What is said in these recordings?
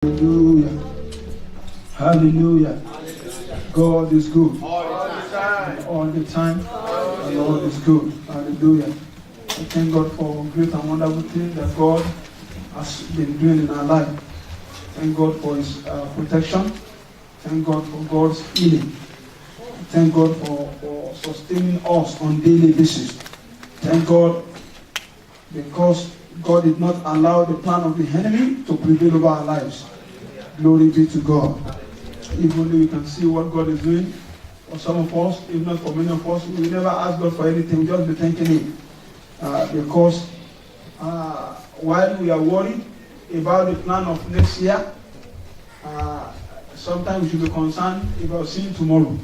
Hallelujah. Hallelujah. God is good. All the time. All the time. The Lord is good. Hallelujah. I thank God for great and wonderful things that God has been doing in our life. Thank God for His protection. Thank God for God's healing. Thank God for sustaining us on daily basis. Thank God because God did not allow the plan of the enemy to prevail over our lives. Glory be to God. If only we can see what God is doing. For some of us, if not for many of us, we never ask God for anything. We just be thanking Him. Because while we are worried about the plan of next year, sometimes we should be concerned about seeing tomorrow.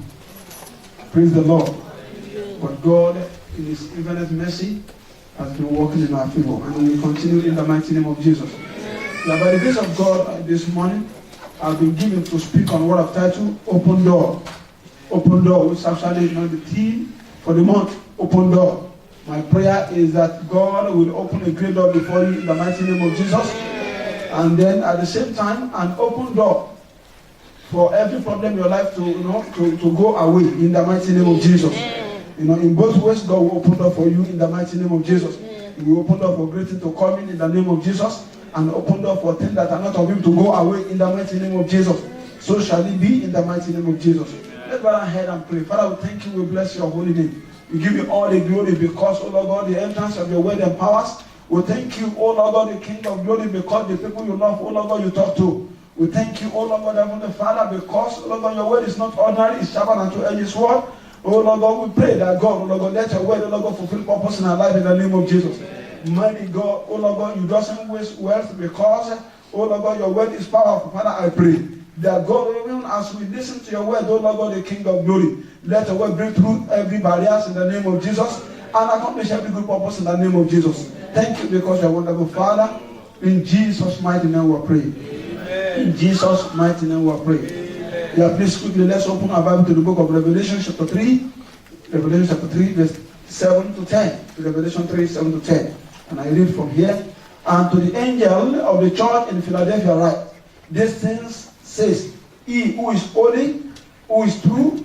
Praise the Lord. But God, in His infinite mercy, has been working in our favor, and we will continue in the mighty name of Jesus. By the grace of God, this morning, I've been given to speak on what I've titled Open Door. Open Door, which is actually the theme for the month, Open Door. My prayer is that God will open a great door before you in the mighty name of Jesus. And then at the same time, an open door for every problem in your life to go away in the mighty name of Jesus. In both ways, God will open door for you in the mighty name of Jesus. He will open door for great things to come in the name of Jesus, and open door for things that are not of Him to go away in the mighty name of Jesus. So shall it be in the mighty name of Jesus. Let's bow our head and pray. Father, we thank you. We bless your holy name. We give you all the glory because, oh Lord God, the entrance of your word empowers. We thank you, oh Lord God, the King of glory, because the people you love, oh Lord God, you talk to. We thank you, oh Lord God, Heavenly Father, because, oh Lord God, your word is not ordinary, it's sharper than two-edged sword. Oh Lord God, we pray that God, oh Lord God, let your word, oh Lord God, fulfill purpose in our life in the name of Jesus. Mighty God, oh Lord God, you doesn't waste wealth because, oh Lord God, your word is powerful. Father, I pray that God, even as we listen to your word, oh Lord God, the King of glory, let your word break through every barrier in the name of Jesus and accomplish every good purpose in the name of Jesus. Thank you because you're wonderful, Father. In Jesus' mighty name we pray. Amen. In Jesus' mighty name we pray. Yeah, please quickly, let's open our Bible to the book of Revelation chapter 3. Revelation chapter 3, verse 7 to 10. Revelation 3, 7 to 10. And I read from here. And to the angel of the church in Philadelphia write, these things says, He who is holy, who is true,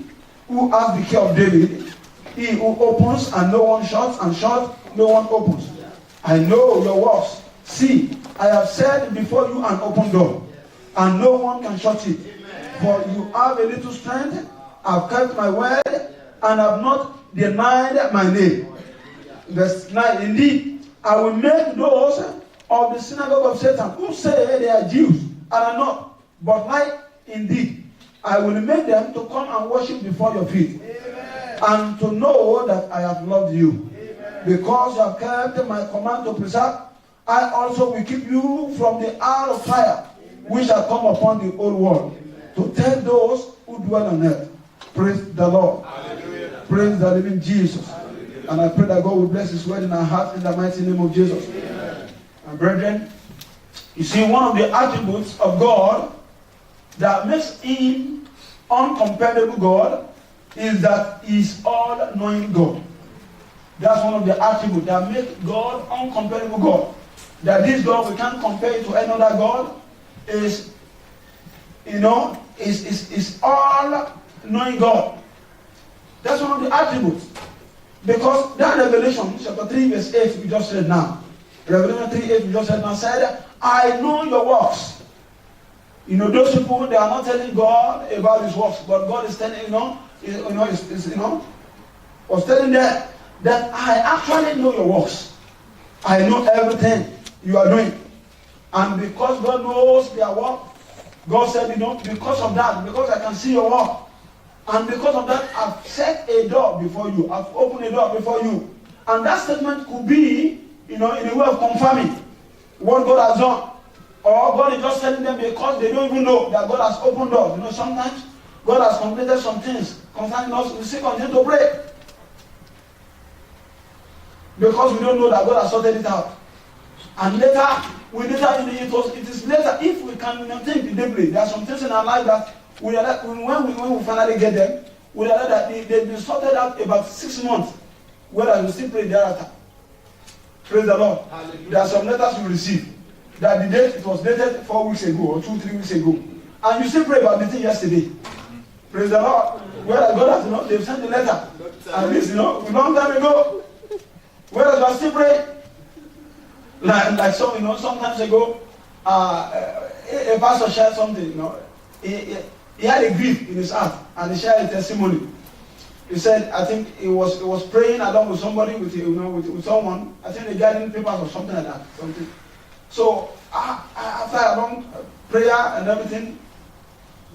who has the key of David, He who opens and no one shuts, and shuts, no one opens. I know your works. See, I have set before you an open door, and no one can shut it. For you have a little strength, I've kept my word, and have not denied my name. Verse 9, indeed, I will make those of the synagogue of Satan who say they are Jews and are not, but lie indeed. I will make them to come and worship before your feet. Amen. And to know that I have loved you. Amen. Because you have kept my command to preserve, I also will keep you from the hour of fire, which shall come upon the whole world, to tell those who dwell on earth. Praise the Lord. Hallelujah. Praise the living Jesus. Hallelujah. And I pray that God will bless His word in our heart in the mighty name of Jesus. Amen. And brethren, you see, one of the attributes of God that makes Him uncomparable God is that He is all-knowing God. That's one of the attributes that make God uncomparable God. That this God, we can't compare it to another God, is all-knowing God. That's one of the attributes. Because that Revelation, chapter 3, verse 8, we just read now. Revelation 3, 8, we just read now, said, I know your works. Those people, they are not telling God about His works, but God is telling, was telling them that I actually know your works. I know everything you are doing. And because God knows their work, God said, because of that, because I can see your work, and because of that, I've set a door before you. I've opened a door before you. And that statement could be, in a way of confirming what God has done. Or God is just telling them because they don't even know that God has opened doors. Sometimes God has completed some things concerning us. We still continue to pray. Because we don't know that God has sorted it out. And later, it is later, if we can think deeply, there are some things in our life that when we finally get them, we realize that they've been sorted out about 6 months, whereas we still pray thereafter. Praise the Lord. Hallelujah. There are some letters we receive. that the date, it was dated 4 weeks ago or 2-3 weeks ago. And you still pray about the thing yesterday. Praise the Lord. Whereas God has, they've sent the letter. At least, a long time ago. Whereas you are still praying. Like some, sometimes ago, a pastor shared something, he had a grief in his heart, and he shared a testimony. He said, I think he was praying along with somebody, with someone. I think the guiding papers or something like that. So after a long prayer and everything,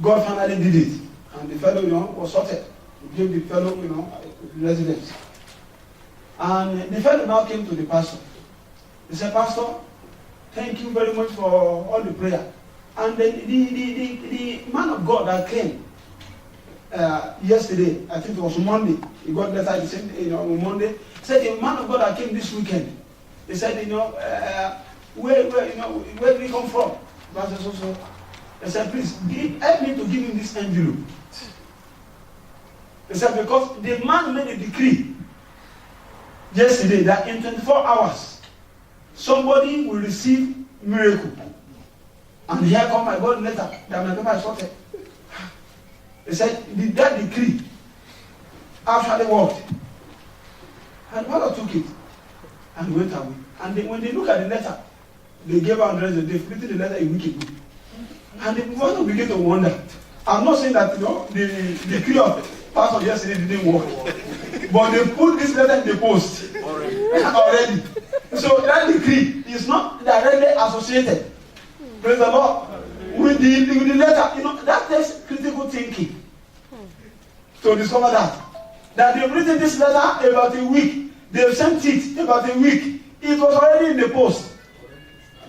God finally did it, and the fellow, was sorted. He gave the fellow, residence. And the fellow now came to the pastor. He said, Pastor, thank you very much for all the prayer. And then the man of God that came yesterday, I think it was Monday, he got letter the same day, on Monday, said the man of God that came this weekend, he said, where do we come from? So. He said, please, help me to give him this envelope. He said, because the man made a decree yesterday that in 24 hours, somebody will receive miracle. And here come my God letter that my paper is sorted. He said, that decree actually worked. And Father took it and went away. And when they look at the letter, they gave out the letter. They've written the letter a week ago. And the Father began to wonder. I'm not saying that the decree of pastor yesterday didn't work. But they put this letter in the post already. So that decree is not directly associated, praise the Lord, with the letter. That takes critical thinking to discover that they've written this letter about a week. They've sent it about a week. It was already in the post.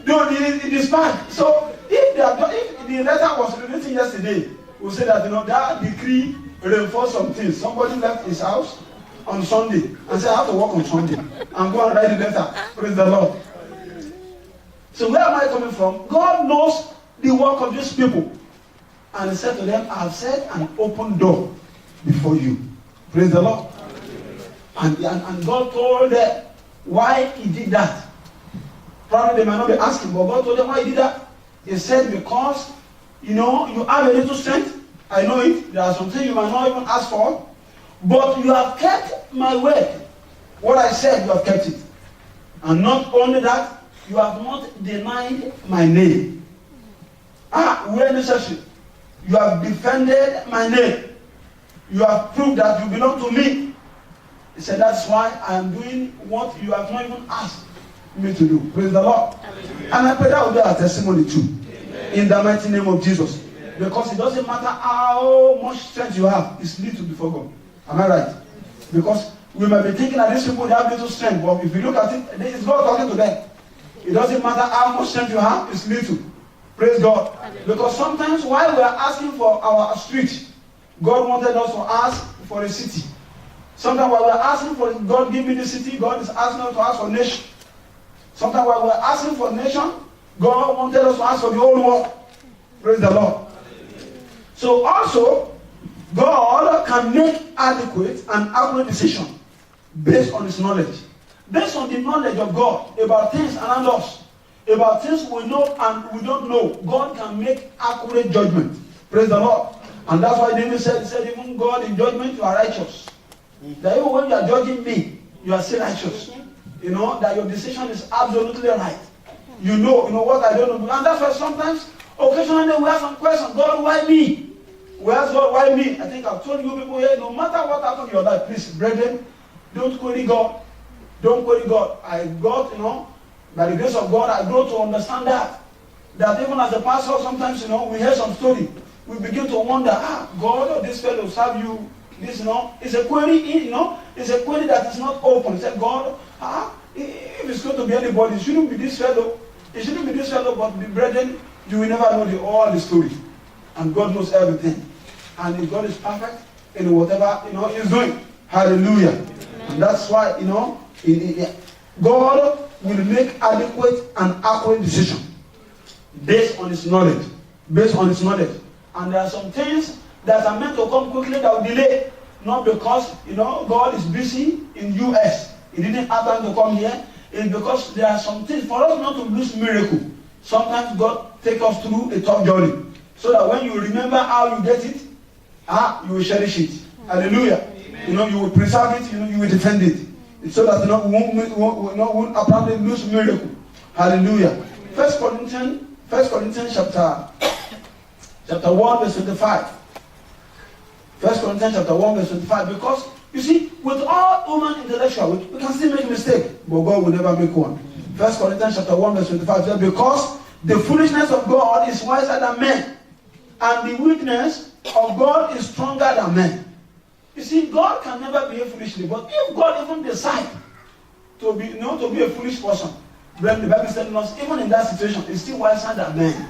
Though it is bad. So if the letter was written yesterday, we'll say that that decree reinforced some things. Somebody left his house on Sunday and said, I have to work on Sunday and go and write the letter. Praise the Lord. So where am I coming from? God knows the work of these people. And he said to them, I have set an open door before you. Praise the Lord. And God told them why he did that. Probably they might not be asking, but God told them why he did that. He said, because, you have a little strength. I know it. There are some things you might not even ask for. But you have kept my word. What I said, you have kept it. And not only that, you have not denied my name. Where necessary. You have defended my name. You have proved that you belong to me. He said, that's why I am doing what you have not even asked me to do. Praise the Lord. Amen. And I pray that will be our testimony too. Amen. In the mighty name of Jesus. Amen. Because it doesn't matter how much strength you have, it's little before God. Am I right? Because we might be thinking that these people they have little strength, but if you look at it, it's God talking to them. It doesn't matter how much strength you have, it's little. Praise God. Because sometimes while we are asking for our street, God wanted us to ask for a city. Sometimes while we are asking for God give me the city, God is asking us to ask for nation. Sometimes while we are asking for nation, God wanted us to ask for the whole world. Praise the Lord. So also, God can make adequate and accurate decision based on his knowledge. Based on the knowledge of God about things around us, about things we know and we don't know, God can make accurate judgment. Praise the Lord. And that's why David said, even God in judgment, you are righteous. That even when you are judging me, you are still righteous. That your decision is absolutely right. You know what I don't know. And that's why sometimes, occasionally we have some questions. God, why me? We ask God, why me? I think I've told you people here, no matter what happens in your life, please, brethren, don't query God. Don't query God. I got, by the grace of God, I grow to understand that. That even as a pastor, sometimes, we hear some story. We begin to wonder, God, this fellow serve you. This, it's a query, it's a query that is not open. He said, God, if it's going to be anybody, it shouldn't be this fellow. It shouldn't be this fellow, but the brethren, you will never know all the story. And God knows everything. And if God is perfect in whatever, he's doing. Hallelujah. Amen. And that's why, God will make adequate and accurate decision based on his knowledge. Based on his knowledge. And there are some things that are meant to come quickly that will delay. Not because, God is busy in US. He didn't have time to come here. It's because there are some things for us not to lose miracle. Sometimes God takes us through a tough journey, so that when you remember how you get it, you will cherish it. Hallelujah. Amen. You will preserve it, you will defend it. So that we won't apparently lose miracle. Hallelujah. First Corinthians chapter 1 verse 25. First Corinthians chapter 1 verse 25. Because you see, with all human intellectual, we can still make a mistake, but God will never make one. First Corinthians chapter 1 verse 25 says, because the foolishness of God is wiser than men, and the weakness of God is stronger than men. You see, God can never behave foolishly, but if God even decide to be a foolish person, then the Bible is telling us, even in that situation, it's still wiser than men.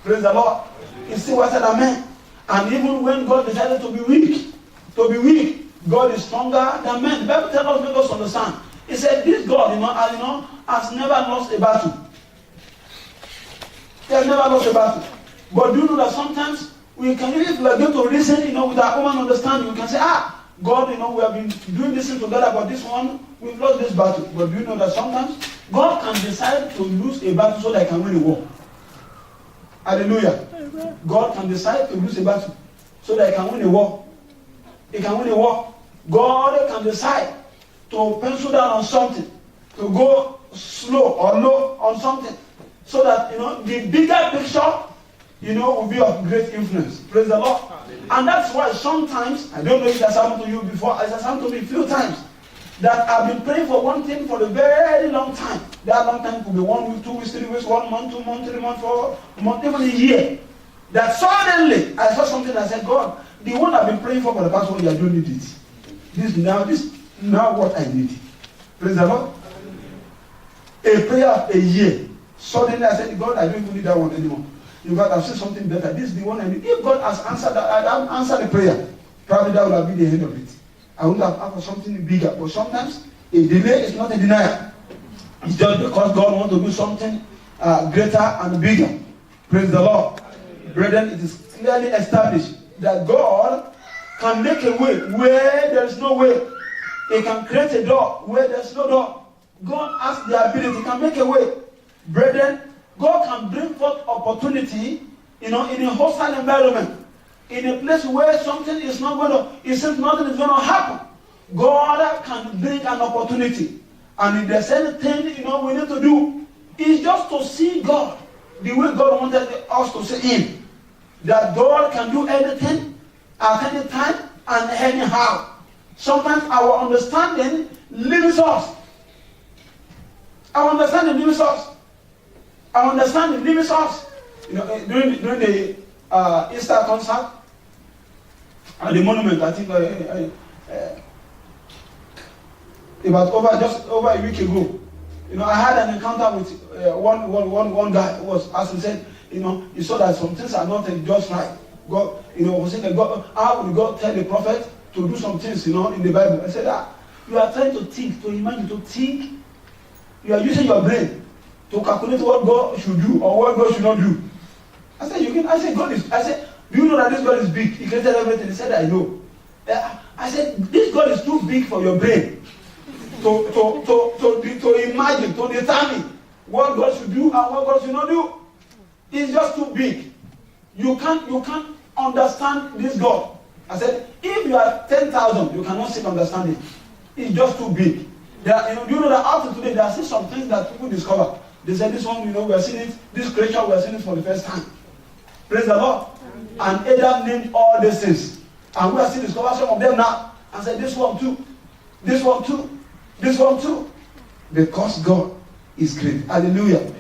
Praise the Lord. It's still wiser than men. And even when God decided to be weak, God is stronger than men. The Bible tells us, make us understand. It said, this God, has never lost a battle. He has never lost a battle. But do you know that sometimes if we are going to reason, with our own understanding, we can say, God, we have been doing this thing together, but this one, we've lost this battle. But do you know that sometimes God can decide to lose a battle so that he can win a war? Hallelujah. Amen. God can decide to lose a battle so that he can win a war. He can win a war. God can decide to pencil down on something, to go slow or low on something, so that, the bigger picture, will be of great influence. Praise the Lord. And that's why sometimes, I don't know if that's happened to you before, it has happened to me a few times, that I've been praying for one thing for a very long time. That long time could be 1 week, 2 weeks, 3 weeks, 1 month, 2 months, 3 months, 4 months, even a year. That suddenly I saw something and I said, God, the one I've been praying for the past 1 year, I don't need it. This now what I need. Praise the Lord. A prayer of a year. Suddenly I said, God, I don't even need that one anymore. In fact, I've seen something better. This is the one I need. If God has answered that, I have answered the prayer. Probably that would have been the end of it. I would have asked for something bigger. But sometimes a delay is not a denial. It's just because God wants to do something greater and bigger. Praise the Lord. Brethren, it is clearly established that God can make a way where there is no way. He can create a door where there is no door. God has the ability, he can make a way. Brethren, God can bring forth opportunity, in a hostile environment, in a place where something is not going to, it seems nothing is going to happen. God can bring an opportunity. And if there's anything, we need to do, is just to see God the way God wanted us to see Him. That God can do anything, at any time, and anyhow. Sometimes our understanding limits us. Our understanding limits us. Our understanding limits us. During the Easter concert at the monument, I think about just over a week ago, I had an encounter with one guy who was asking, said, he saw that some things are not just right. God, was saying that God, how would God tell the prophet to do some things, in the Bible? I said, you are trying to think, to imagine, to think. You are using your brain to calculate what God should do or what God should not do. I said, do you know that this God is big? He created everything. He said, I know. I said, this God is too big for your brain to imagine, to determine what God should do and what God should not do. It's just too big. You can't understand this God. I said, if you are 10,000, you cannot still understand it. It's just too big. You know that up to today, there are still some things that people discover. They said, this one, we are seeing it, this creature, we are seeing it for the first time. Praise the Lord. And Adam named all these things. And we are still discovering some of them now. And said, this one too, this one too, this one too. Because God is great. Hallelujah.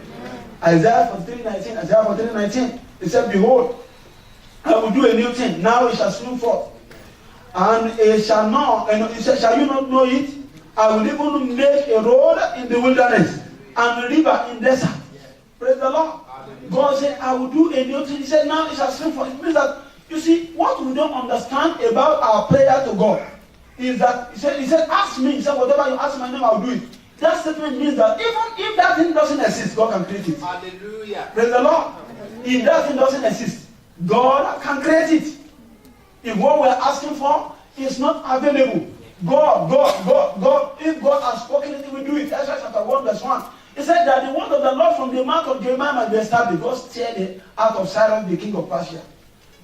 Isaiah 43:19. It said, behold, I will do a new thing. Now it shall spring forth. And it shall not, and it said, shall you not know it? I will even make a road in the wilderness and a river in desert. Praise the Lord. God said, I will do a new thing. He said, now it shall spring forth. It means that, you see, what we don't understand about our prayer to God is that, he said, ask me. He said, whatever you ask my name, I will do it. That statement means that even if that thing doesn't exist, God can create it. Hallelujah. Praise the Lord. If that thing doesn't exist, God can create it. If what we're asking for is not available, God, if God has spoken it, He will do it. Ezra chapter 1 verse 1. He said that the word of the Lord from the mouth of Jeremiah might be established. God stirred it out of Cyrus, the king of Persia.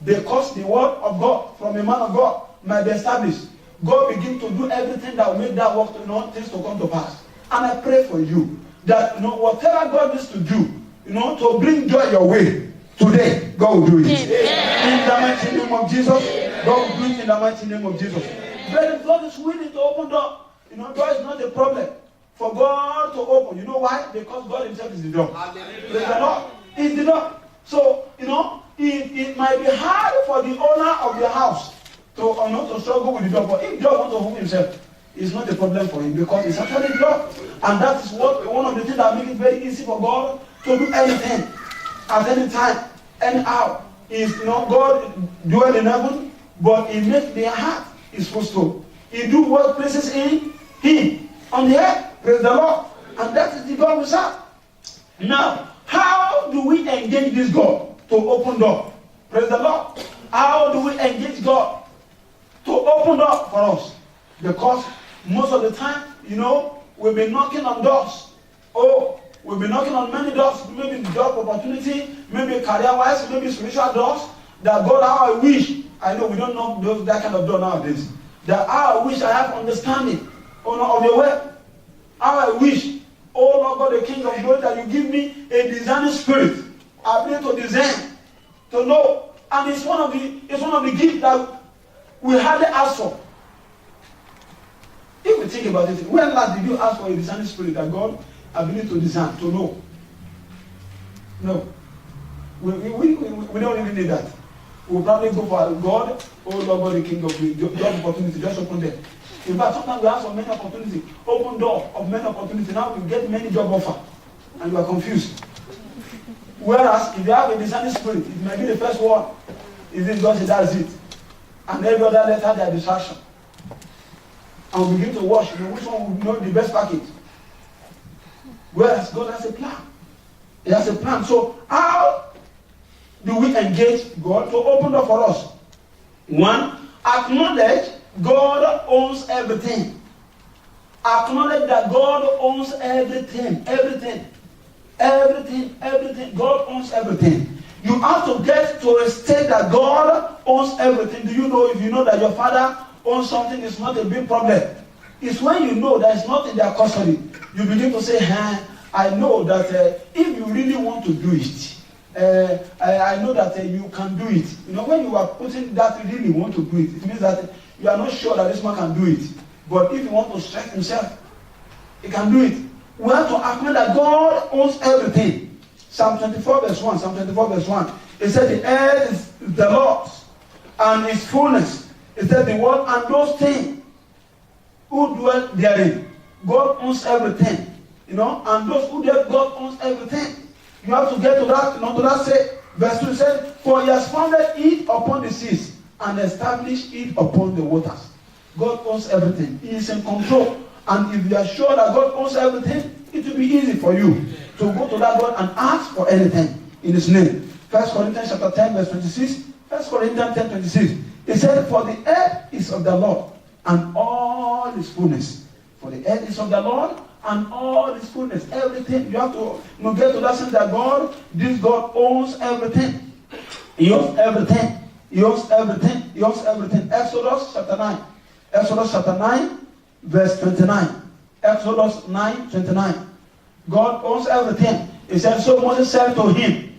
Because the word of God from the man of God might be established. God begin to do everything that will make that work, things to come to pass. And I pray for you that, whatever God needs to do, to bring joy your way, today, God will do it. In the mighty name of Jesus, God will do it in the mighty name of Jesus. But God is willing to open door. Door is not a problem for God to open. You know why? Because God himself is the door. Praise the Lord. He's the door. So, it might be hard for the owner of your house to struggle with the door. But if God wants to open himself, it's not a problem for him because it's actually the door. And that is one of the things that make it very easy for God to do anything, at any time, anyhow. God dwell in heaven, but he makes their heart his footstool. He do what places in him on the earth. Praise the Lord. And that is the God we serve. Now, how do we engage this God to open door? Praise the Lord. How do we engage God to open door for us? Because most of the time, we've been knocking on doors. We've been knocking on many doors. Maybe job opportunity, maybe career-wise, maybe spiritual doors. That God, how I wish. I know we don't know that kind of door nowadays. That how I wish I have understanding of your way. How I wish, oh Lord God, the King of glory, that you give me a discerning spirit, ability to discern, to know. And it's one of the gifts that we hardly ask for. If we think about it, when last did you ask for a discerning spirit that God ability to discern, to know? No. We don't even need that. We'll probably go for God, oh Lord God, the King of glory, job opportunity, just open them. In fact, sometimes we ask for many opportunities, open door of many opportunities. Now we get many job offers, and you are confused. Whereas, if you have a discerning spirit, it might be the first one. Is this God? That's it. And every other letter, their distraction. And we begin to watch, which one will know the best package. Whereas God has a plan. He has a plan. So, how do we engage God to open door for us? One, acknowledge God owns everything. Acknowledge that God owns everything. Everything. God owns everything. You have to get to a state that God owns everything. Do you know, if you know that your father owns something, it's not a big problem. It's when you know that it's not in their custody, you begin to say, I know that if you really want to do it, I know that you can do it. When you are putting that you really want to do it, it means that you are not sure that this man can do it. But if you want to stretch himself, he can do it. We have to acknowledge that God owns everything. Psalm 24 verse 1. Psalm 24 verse 1. It said the earth is the Lord's and its fullness. It said the world and those things who dwell therein. God owns everything. And those who dwell, God owns everything. You have to get to that, to that say, verse 2 said, for he has founded it upon the seas and established it upon the waters. God owns everything. He is in control. And if you are sure that God owns everything, it will be easy for you to go to that God and ask for anything in his name. 1 Corinthians chapter 10 verse 26. 1 Corinthians 10 26. It said, for the earth is of the Lord and all his fullness. For the earth is of the Lord and all his fullness. Everything. You have to get to that sense that this God owns everything. He owns everything. He owns everything. He owns everything. Exodus chapter 9. Exodus chapter 9 verse 29. Exodus 9, 29. God owns everything. He said, so Moses said to him,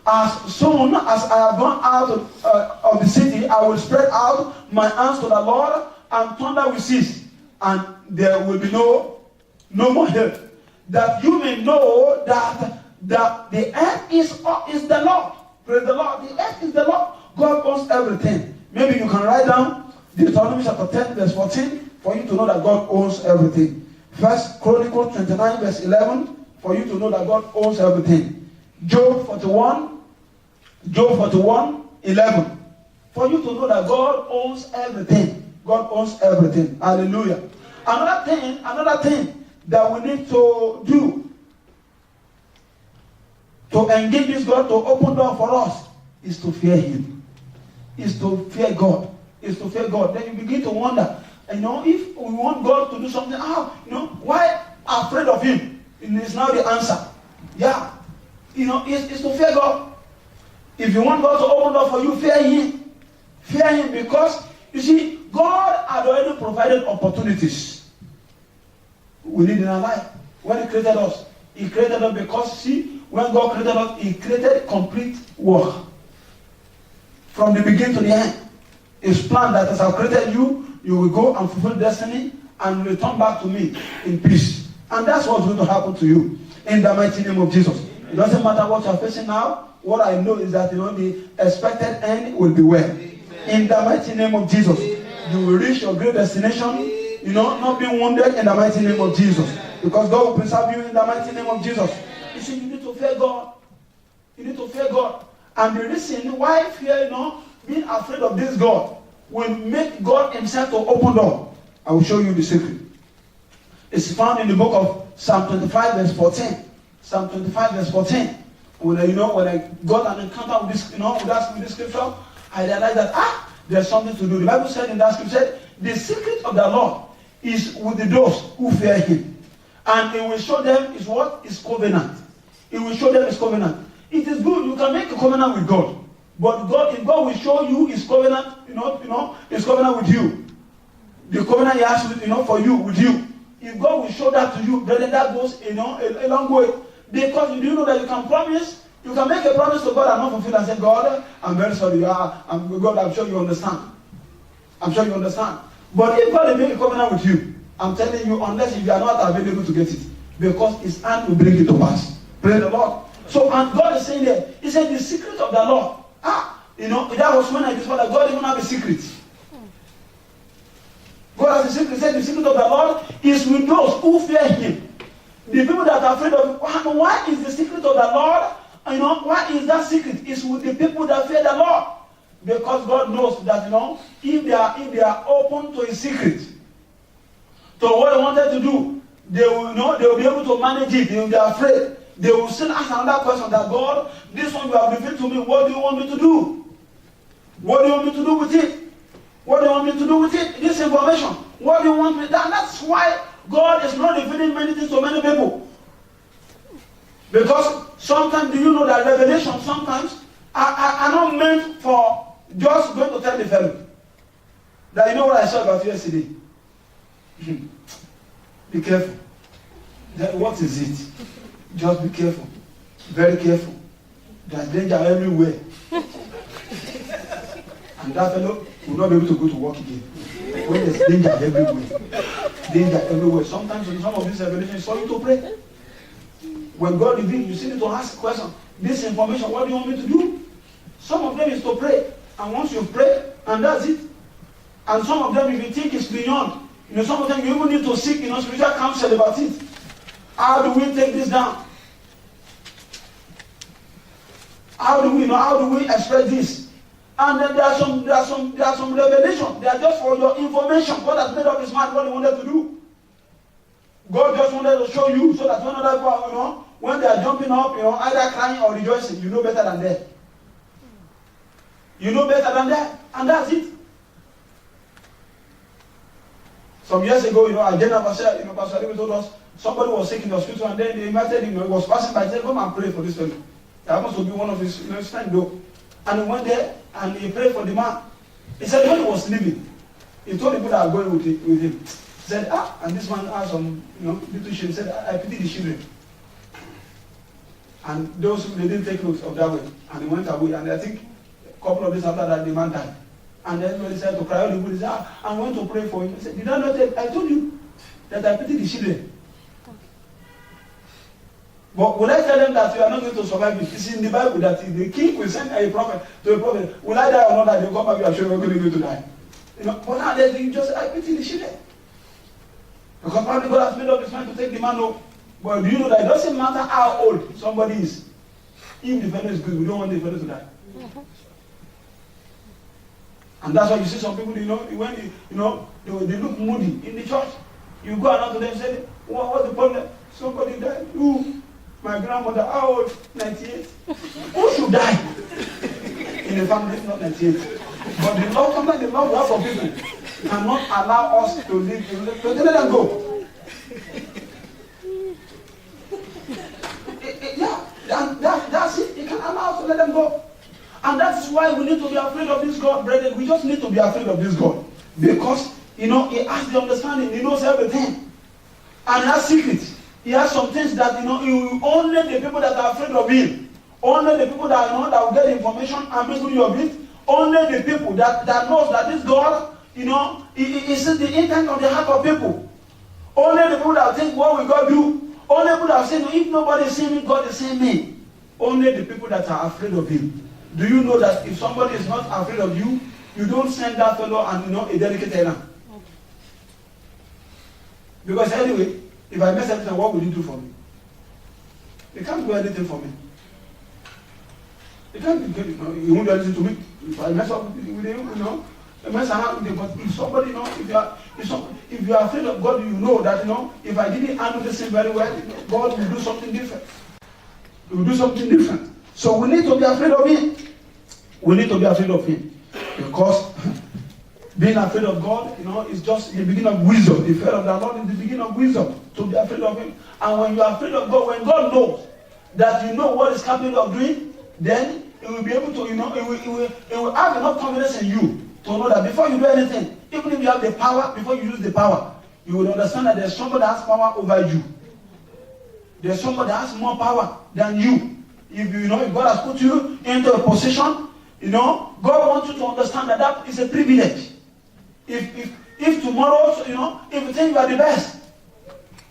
as soon as I have gone out of the city, I will spread out my hands to the Lord, and thunder will cease, and there will be no more help. That you may know that the earth is the Lord. Praise the Lord. The earth is the Lord. God owns everything. Maybe you can write down Deuteronomy chapter 10 verse 14 for you to know that God owns everything. First Chronicles 29 verse 11 for you to know that God owns everything. Job 41 11 for you to know that God owns everything. God owns everything. Hallelujah. Another thing that we need to do to engage this God to open door for us is to fear him. Is to fear God. Is to fear God. Then you begin to wonder, if we want God to do something, why afraid of him? it's now the answer. Yeah. It's to fear God. If you want God to open door for you, fear Him. Fear Him because, you see, God had already provided opportunities we need in our life. When He created us because, see, when God created us, He created complete work. From the beginning to the end. His plan that as I've created you, you will go and fulfill destiny and return back to me in peace. And that's what's going to happen to you in the mighty name of Jesus. It doesn't matter what you're facing now. What I know is that the expected end will be well. In the mighty name of Jesus. You will reach your great destination, not being wounded in the mighty name of Jesus. Because God will preserve you in the mighty name of Jesus. You see, you need to fear God. You need to fear God. And the reason why fear, being afraid of this God will make God Himself to open door. I will show you the secret. It's found in the book of Psalm 25 verse 14. Psalm 25 verse 14. When I got an encounter with this, with this scripture, I realized that there's something to do. The Bible said in that scripture, the secret of the Lord is with those who fear Him. And He will show them His what? His covenant. He will show them His covenant. It is good, you can make a covenant with God. But if God will show you His covenant, His covenant with you. The covenant He has for you, with you. If God will show that to you, brother, that goes a long way. Because you know that you can promise, you can make a promise to God and not fulfill and say, God, I'm very sorry. God, I'm sure you understand. I'm sure you understand. But if God will make a covenant with you, I'm telling you, unless if you are not available to get it, because His hand will bring it to pass. Praise the Lord. So, and God is saying there, He said, the secret of the Lord. That was when I discovered that God even have a secret. God has a secret. He said, the secret of the Lord is with those who fear Him. The people that are afraid of Him. Why is the secret of the Lord? Why is that secret? It's with the people that fear the Lord. Because God knows that, if they are open to His secret, to what He wanted to do, they will be able to manage it. They will be afraid. They will still ask another question that, God, this one you have revealed to me, what do you want me to do? What do you want me to do with it? What do you want me to do with it? This information. What do you want me to do? And that's why God is not revealing many things to many people. Because sometimes, do you know that revelation sometimes are not meant for just going to tell the fellow that, what I saw about you yesterday? Be careful. What is it? Just be careful. Very careful. There's danger everywhere. And that fellow will not be able to go to work again. When there's danger everywhere. Danger everywhere. Sometimes in some of these revelations, it's for you to pray. When God reveals, you still need to ask a question. This information, what do you want me to do? Some of them is to pray. And once you pray, and that's it. And some of them, if you think it's beyond, some of them you even need to seek, spiritual counsel about it. How do we take this down? How do we express this? And then there are some revelations. They are just for your information. God has made up His mind what He wanted to do. God just wanted to show you so that when other people, when they are jumping up, either crying or rejoicing, you know better than them. You know better than that, and that's it. Some years ago, Agenda Pastor David told us somebody was sick in the hospital, and then they invited him. He was passing by, said, "Come and pray for this fellow." It happens to be one of his friends, though. And he went there and he prayed for the man. He said when he was leaving, he told the people that are going with him. He said, and this man has some, little children. He said, I pity the children. And those who they didn't take note of that way, and he went away. And I think a couple of days after that, the man died. And then everybody started to cry. All the people said, I went to pray for him. He said, did I not take? I told you that I pity the children. But will I tell them that you are not going to survive it? It's in the Bible that the king will send a prophet to a prophet. Will I die or not? That they come back, you are sure you're going to die. But now you just I pity the children. Because probably God has made up His mind to take the man home. But do you know that it doesn't matter how old somebody is? If the fellow is good, we don't want the fellow to die. Mm-hmm. And that's why you see some people, when they look moody in the church. You go around to them and say, what's the problem? Somebody died. Who? My grandmother, how old? 98. Who should die? In the family, not 98. But the Lord, sometimes the Lord will have for people cannot allow us to live. To let them go. just let them go. And that's why we need to be afraid of this God, brethren. We just need to be afraid of this God. Because, He has the understanding. He knows everything. And He has secrets. He has some things that, only the people that are afraid of Him, only the people that, that will get information and make use of it, only the people that knows that this God, He sees the intent of the heart of people. Only the people that think, what will God do? Only people that say, if nobody is seeing me, God is seeing me. Only the people that are afraid of Him. Do you know that if somebody is not afraid of you, you don't send that fellow and a delicate errand? Because anyway, if I mess everything, what will you do for me? You can't do anything for me. You can't, you won't do anything to me. If I mess up with you, mess around with you. But if somebody, if you are afraid of God, you know that, if I didn't handle this thing very well, God will do something different. He will do something different. So we need to be afraid of Him. We need to be afraid of Him. Because being afraid of God, is just the beginning of wisdom. The fear of the Lord is the beginning of wisdom. To be afraid of Him. And when you are afraid of God, when God knows that you know what is capable of doing, then He will be able to, He will have enough confidence in you to know that before you do anything, even if you have the power, before you use the power, you will understand that there's somebody that has power over you. There's somebody that has more power than you. If if God has put you into a position, God wants you to understand that is a privilege. If tomorrow, if you think you are the best,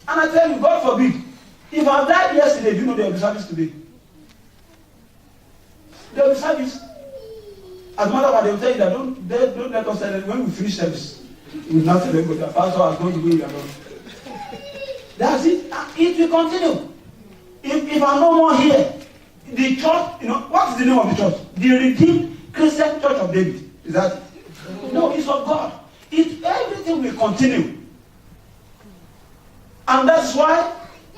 and I tell you, God forbid, if I died yesterday, do you know there will be service today? There will be service. As a matter of fact, they will tell you that don't let us say that when we finish service, we will not tell them, but the pastor has gone to go alone. That's it. It will continue. If I'm no more here, the church, what is the name of the church? The Redeemed Christian Church of David. Is that it? No, it's of God. Everything will continue. And that's why,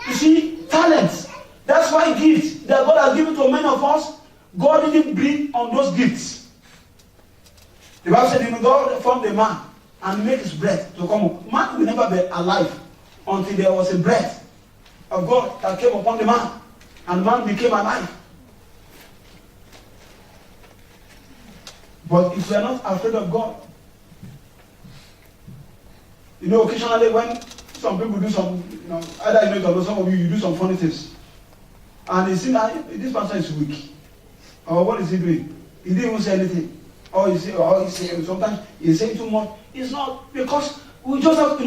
you see, talents. That's why gifts that God has given to many of us, God didn't breathe on those gifts. The Bible said, God formed a man and made his breath to come up. Man will never be alive until there was a breath of God that came upon the man. And man became alive. But if we are not afraid of God, occasionally when some people do some, either or some of you do some funny things, and you see that this person is weak, or what is he doing? He didn't even say anything, or he say sometimes he's saying too much. It's not because we just have,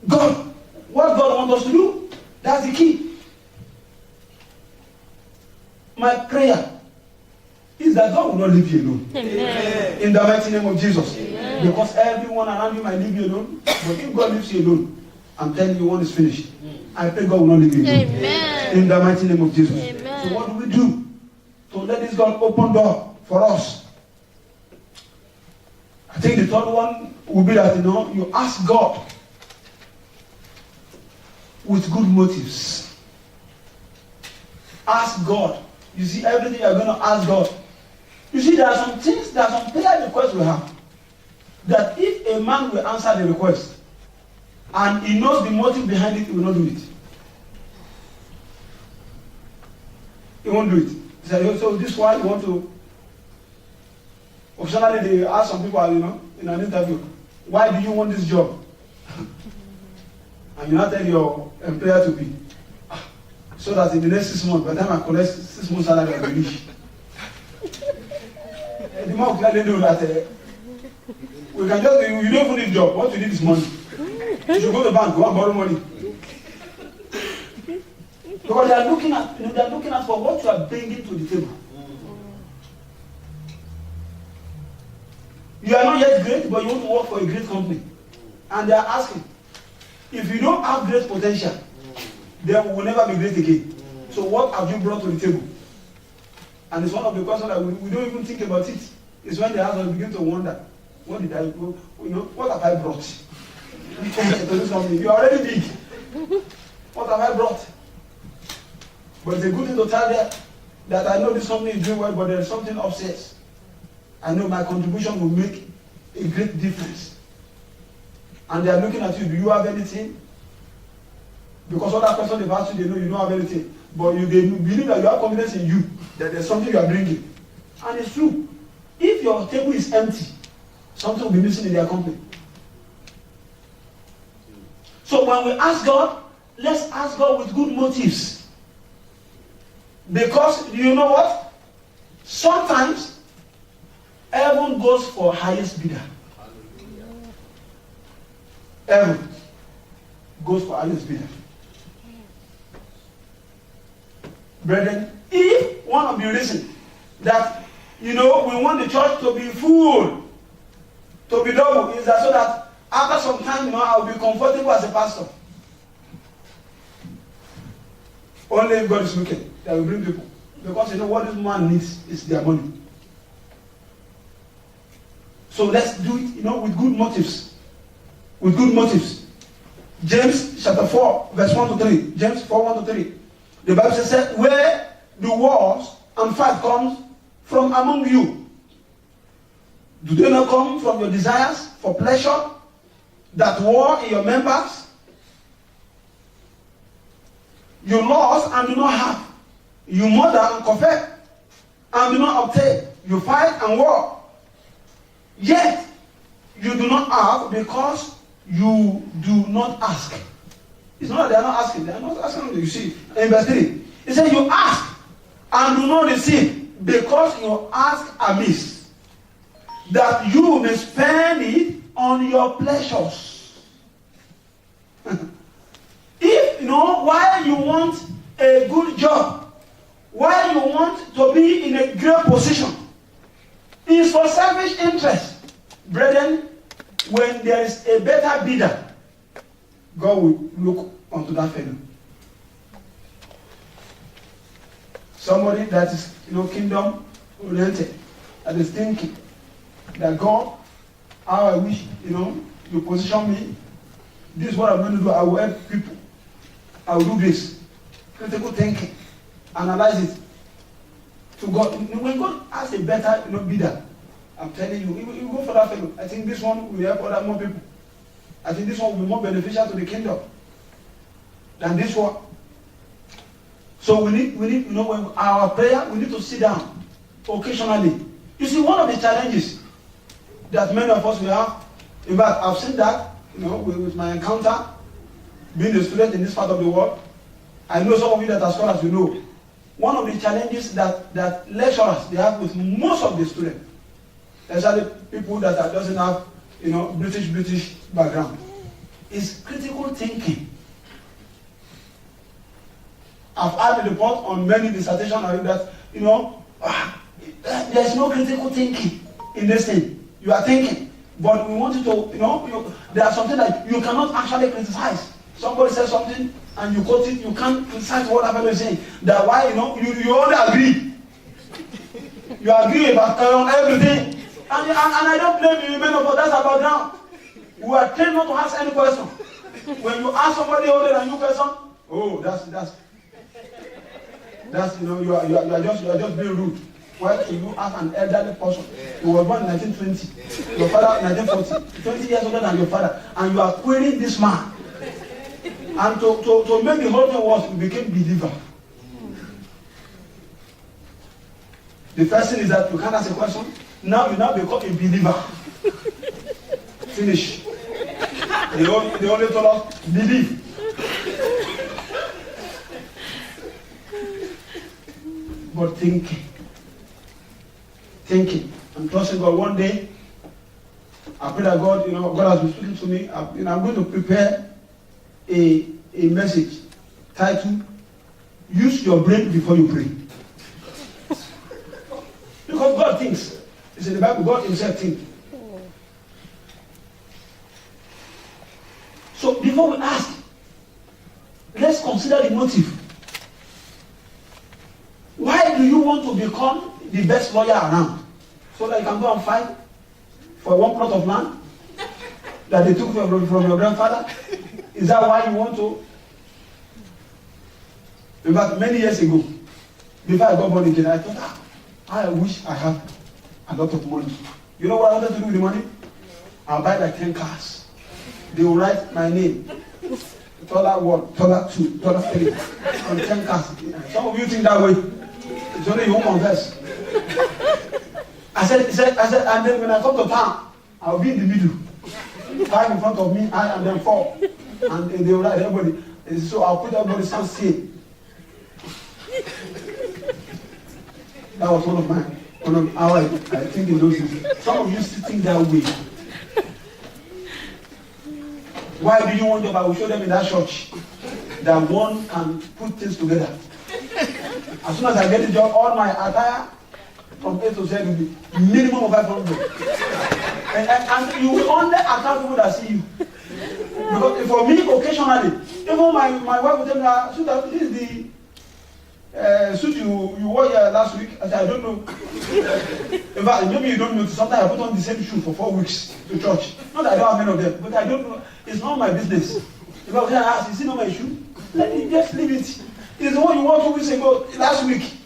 God, what God wants us to do. That's the key. My prayer is that God will not leave you alone. Amen. In the mighty name of Jesus. Amen. Because everyone around you might leave you alone. But if God leaves you alone, I'm telling you, one is finished. I pray God will not leave you alone. Amen. In the mighty name of Jesus. Amen. So what do we do to let this God open door for us? I think the third one will be that, you ask God with good motives. Ask God. You see, everything you are going to ask God. You see, there are some things, there are some prayer requests we have. That if a man will answer the request, and he knows the motive behind it, he will not do it. He won't do it. He said, so this one you want to... Occasionally they ask some people, in an interview, why do you want this job? And you not tell your employer to be. So that in the next 6 months, by the time I collect 6 months salary, I will leave. The more clearly know that we can just, you don't even need job. What you need is money. You should go to the bank, go and borrow money. Because they are looking at for what you are bringing to the table. You are not yet great, but you want to work for a great company. And they are asking, if you don't have great potential, then we will never be great again. So what have you brought to the table? And it's one of the questions that we don't even think about it. It's when the husband begin to wonder, what did I go? What have I brought? To this company? You are already big. What have I brought? But it's a good thing to tell them that I know this company is doing well, but there is something upstairs. I know my contribution will make a great difference. And they are looking at you, do you have anything? Because other person they've asked you, they know you don't have anything. But they believe that you have confidence in you, that there's something you are bringing. And it's true. If your table is empty, something will be missing in their company. So when we ask God, let's ask God with good motives. Because you know what? Sometimes heaven goes for highest bidder. Heaven goes for highest bidder. Brethren, if one of the reasons that we want the church to be full, to be double, is that so that after some time, I'll be comfortable as a pastor. Only if God is looking, that will bring people. Because what this man needs is their money. So let's do it, with good motives. With good motives. James chapter 4, verse 1 to 3. James 4, 1 to 3. The Bible says, where the wars and fight comes from among you, do they not come from your desires for pleasure that war in your members? You lost and do not have. You murder and covet and do not obtain. You fight and war. Yet you do not have because you do not ask. It's not that they are not asking. They are not asking. You see, in verse 3, it says you ask and do not receive because you ask amiss, that you may spend it on your pleasures. If, why you want a good job, why you want to be in a great position, is for selfish interest. Brethren, when there is a better bidder, God will look onto that fellow. Somebody that is, kingdom oriented, that is thinking that God, how I wish, you position me. This is what I'm going to do. I will help people. I will do this. Critical thinking. Analyze it. To God. When God has a better, bidder, I'm telling you, you go for that fellow. I think this one will help other more people. I think this one will be more beneficial to the kingdom than this one. So we need, when our prayer, we need to sit down occasionally. You see, one of the challenges that many of us will have, in fact, I've seen that, with my encounter, being a student in this part of the world. I know some of you that are scholars, know. One of the challenges that lecturers, they have with most of the students, especially people that doesn't have, British background, is critical thinking. I've had a report on many dissertations that, there's no critical thinking in this thing. You are thinking, but we want you to, there are something that you cannot actually criticize. Somebody says something and you quote it, you can't criticize what that fellow is saying. That's why, you only agree. You agree about everything. And I don't blame you, men of God, that's our background. We are trained not to ask any question. When you ask somebody older than you question, that's you are just being rude. Why do you ask an elderly person? You were born in 1920, your father 1940, 20 years older than your father, and you are querying this man. And to make the whole thing worse, you became believer. The first thing is that you can't ask a question. Now you become a believer. Finish. They only told us, believe. But thinking, and trusting God. One day, I pray that God, God has been speaking to me. I'm going to prepare a message titled, "Use your brain before you pray." Because God thinks. It's in the Bible, God himself thinks. So before we ask, let's consider the motive. Why do you want to become the best lawyer around? So that you can go and fight for one plot of land that they took from your grandfather? Is that why you want to? In fact, many years ago, before I got born again, I thought, I wish I had a lot of money. You know what I wanted to do with the money? I'll buy like 10 cars. They will write my name. $1, $2, $3 on 10 cars. Some of you think that way. It's only your own verse. I said, and then when I come to town, I'll be in the middle. 5 in front of me, and then 4. And they will write everybody. So I'll put everybody sound safe. That was one of how I think in those days. Some of you still think that way. Why do you want job? I will show them in that church that one can put things together. As soon as I get the job, all my attire from A to Z will be minimum of 500. And you will only attract people that see you. Because for me, occasionally, even my wife will tell me, this is the suit you wore here last week. I said, I don't know. In fact, maybe you don't know. Sometimes I put on the same shoe for 4 weeks to church. Not that I don't have many of them, but I don't know. It's not my business. If I was going to ask, is it not my shoe? Let me just leave it. It's the one you wore 2 weeks ago, last week.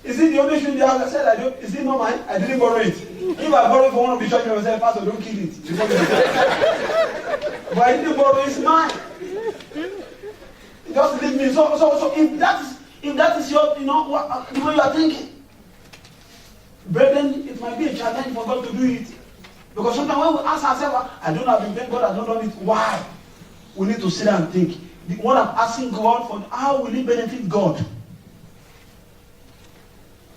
Is it the only shoe in the house? I said, is it not mine? I didn't borrow it. If I borrow it for one of the church members, I said, Pastor, don't kill it. But I didn't borrow it, it's mine. Just leave me. So if that is your, the way you are thinking, brethren, it might be a challenge for God to do it. Because sometimes when we ask ourselves, I don't have been God, I don't know it. Why? We need to sit down and think. What I'm asking God for, how will it benefit God?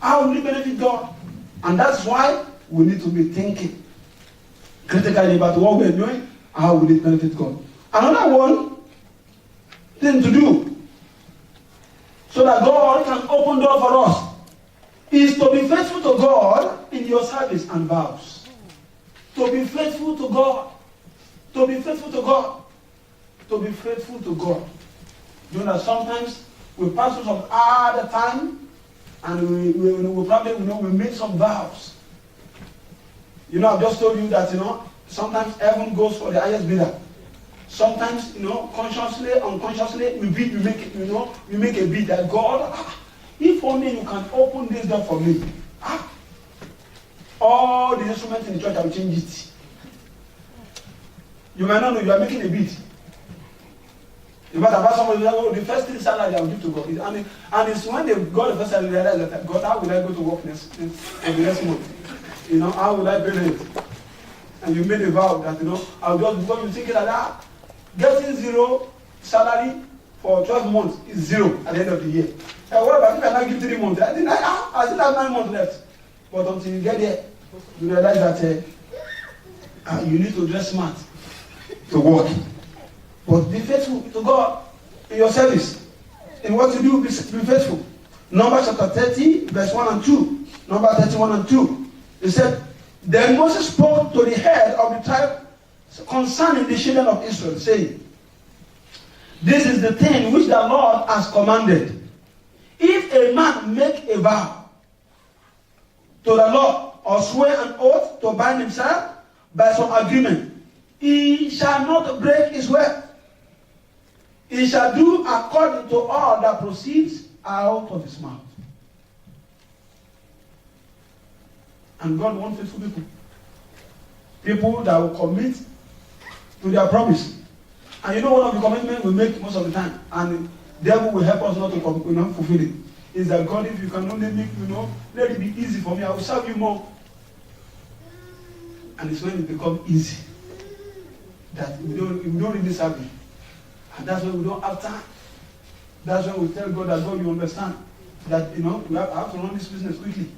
How will it benefit God? And that's why we need to be thinking critically about what we're doing. How will it benefit God? Another one thing to do so that God can open door for us is to be faithful to God in your service and vows. To be faithful to God. To be faithful to God. To be faithful to God. You know that sometimes we pass through some hard time and we probably we make some vows. I've just told you that sometimes heaven goes for the highest bidder. Sometimes consciously, unconsciously, we make a bid that God, if only you can open this door for me, all the instruments in the church, I will change it. You might not know you are making a bid. In fact, I've asked somebody, the first 3 salary I will give to God. And it's when they got the first salary, they realize that, God, how will I go to work next month? How will I pay rent? And you made a vow that, I'll just, because you think that, getting 0 salary for 12 months is 0 at the end of the year. What about if I not give 3 months? I still have 9 months left. But until you get there, you realize that you need to dress smart to work. But be faithful to God in your service. In what you do, be faithful. Numbers chapter 30, verse 1 and 2. Number 31 and 2. It said, Then Moses spoke to the head of the tribe concerning the children of Israel, saying, This is the thing which the Lord has commanded. If a man make a vow to the Lord, or swear an oath to bind himself by some agreement, he shall not break his word. He shall do according to all that proceeds out of his mouth. And God wants faithful people. People that will commit to their promise. And one of the commitments we make most of the time, and the devil will help us not to fulfill it, is that God, if you can only make, let it be easy for me, I will serve you more. And it's when it becomes easy that we don't really serve him. And that's when we don't have time. That's when we tell God that, God, you understand that, I have to run this business quickly.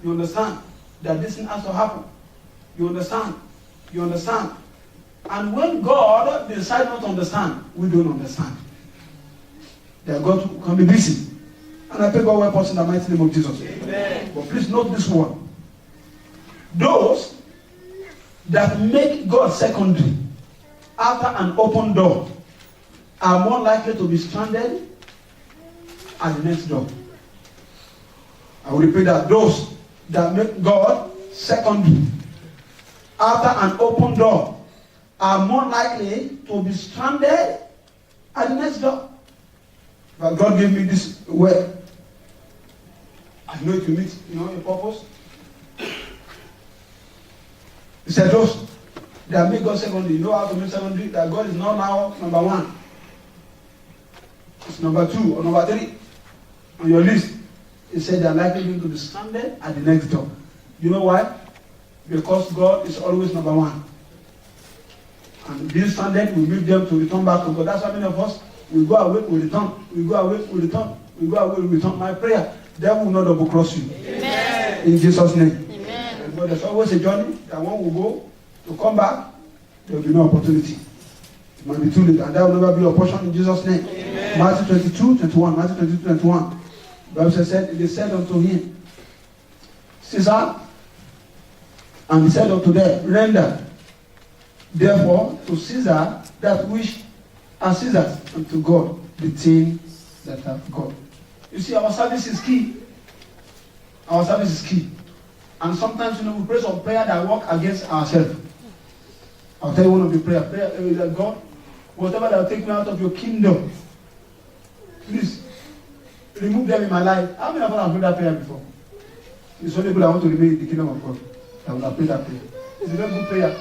You understand that this thing has to happen. You understand? You understand? And when God decides not to understand, we don't understand. That God can be busy. And I pray God will help us in the mighty name of Jesus. Amen. But please note this one. Those that make God secondary after an open door are more likely to be stranded at the next door. I will repeat that. Those that make God secondary after an open door are more likely to be stranded at the next door. But God gave me this word. I know it will meet, your purpose. He said those that make God secondary, you know how to make secondary, that God is not now number 1. It's number 2 or number 3 on your list. He said they are likely going to be stranded at the next door. You know why? Because God is always number one. And being stranded will make them to return back to God. That's why many of us, we go away, we return. We go away, we return. We go away, we return. My prayer, devil will not double cross you. Amen. In Jesus' name. Amen. But there's always a journey that one will go to come back. There will be no opportunity. It might be too late, and that will never be your portion in Jesus' name. Amen. Matthew 22, 21. Matthew 22, 21. The Bible said, they said unto him, Caesar, and he said unto them, render therefore to Caesar that which are Caesar's, and to God the things that are God. You see, our service is key. Our service is key. And sometimes, we pray some prayer that work against ourselves. I'll tell you one of the prayer that God, whatever that will take me out of your kingdom, please remove them in my life. How many of us have prayed that prayer before? It's only people that want to remain in the kingdom of God that will have prayed that prayer. It's a very good prayer.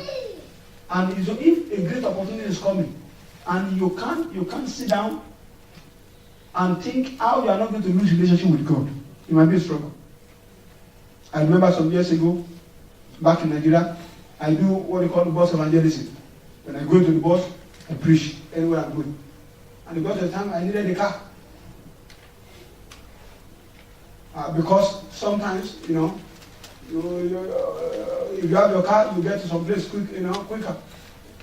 And if a great opportunity is coming, and you can't sit down and think how you are not going to lose relationship with God, it might be a struggle. I remember some years ago, back in Nigeria, I do what they call the bus evangelism. When I go into the bus, I preach anywhere I'm going. And it got to the time I needed a car. Because sometimes, if you have your car, you get to some place quicker.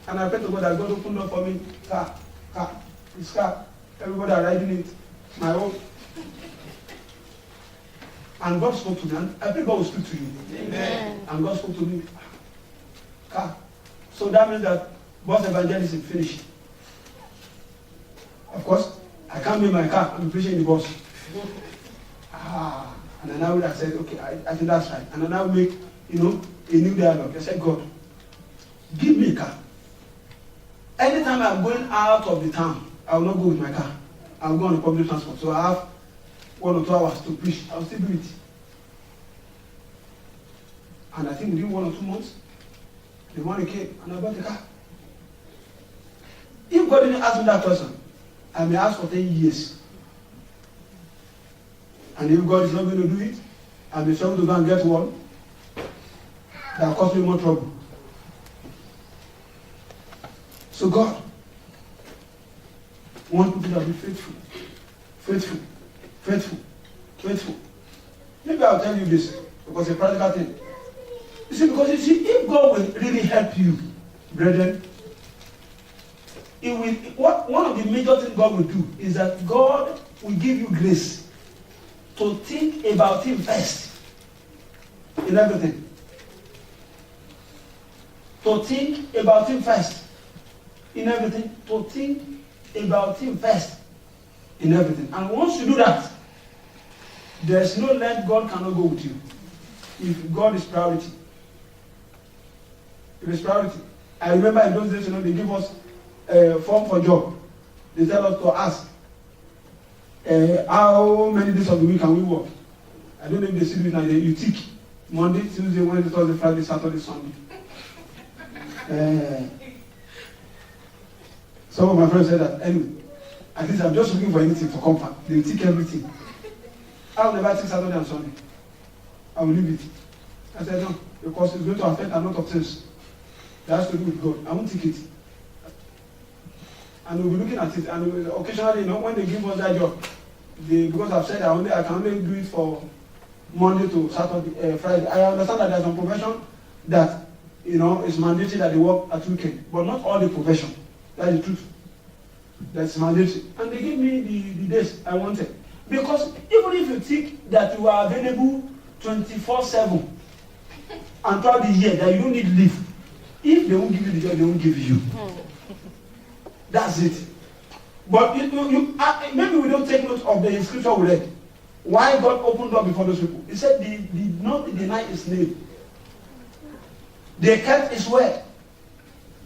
And I pray to God that God opened up for me, car, this car, everybody are riding it, my own. And God spoke to me, and I pray God will speak to you. Amen. And God spoke to me, car. So that means that bus evangelism finished. Of course, I can't be in my car, I'm preaching in the bus. And then I would have said, okay, I think that's right. And then I would make, a new dialogue. I said, God, give me a car. Anytime I'm going out of the town, I will not go with my car. I will go on the public transport. So I have 1 or 2 hours to preach. I will still do it. And I think within 1 or 2 months, the money came and I bought the car. If God didn't ask me that question, I may ask for 10 years. And if God is not going to do it, I may struggle to go and get one that will cost me more trouble. So God wants people to be faithful. Faithful. Faithful. Faithful. Maybe I'll tell you this because it's a practical thing. You see, because if God will really help you, brethren, one of the major things God will do is that God will give you grace to think about Him first in everything. To think about Him first in everything. To think about Him first in everything. And once you do that, there's no length God cannot go with you. If God is priority. If it's priority. I remember in those days, they give us a form for job. They tell us to ask, how many days of the week can we work? I don't know if they see it now. You tick Monday, Tuesday, Wednesday, Thursday, Friday, Saturday, Sunday. Some of my friends said that, anyway, at least I'm just looking for anything for comfort. They tick everything. I will never tick Saturday and Sunday. I will leave it. I said, no, because it's going to affect a lot of things. That has to do with God. I won't tick it. And we'll be looking at it. And occasionally, when they give us that job, because I've said I can only do it for Monday to Saturday, Friday. I understand that there's some profession that, it's mandatory that they work at weekend. But not all the profession. That's the truth. That's mandatory. And they give me the days I wanted. Because even if you think that you are available 24/7 and throughout the year that you don't need leave, if they won't give you the job, they won't give you. That's it. But maybe we don't take note of the scripture we read. Why God opened up before those people? He said they did not deny His name. They kept His word.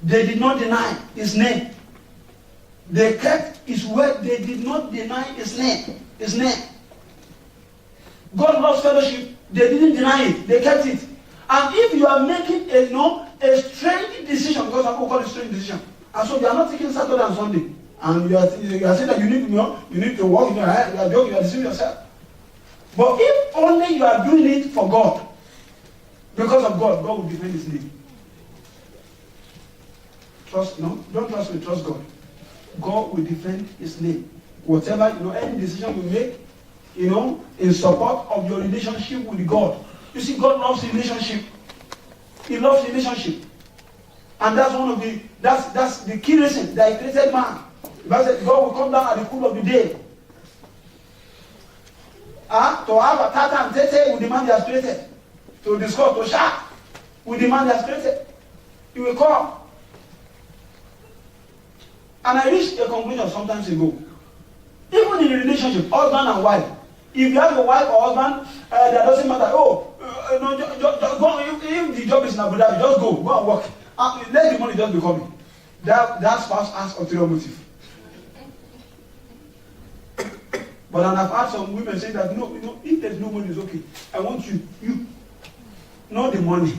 They did not deny His name. They kept His word. They did not deny His name. His name. God loves fellowship. They didn't deny it. They kept it. And if you are making a strange decision, because some people call it strange decision, and so you are not taking Saturday and Sunday, and you are saying that you need to work, you are joking, you are deceiving yourself. But if only you are doing it for God, Because of God, God will defend his name. Don't trust me, trust God. God will defend his name. Whatever, any decision you make, in support of your relationship with God. You see, God loves relationship. He loves relationship. And that's the key reason that he created man. The Bible said God will come down at the cool of the day. To have a tata and tete with the man he has created. To discuss, to shout with the man he has created. He will come. And I reached a conclusion sometimes ago. Even in a relationship, husband and wife, if you have a wife or husband, that doesn't matter. Just go. If the job is in Abuja, just go and work. Let the money just be coming. That spouse has ulterior motive. But I've had some women say that no, if there's no money, it's okay. I want you, not the money.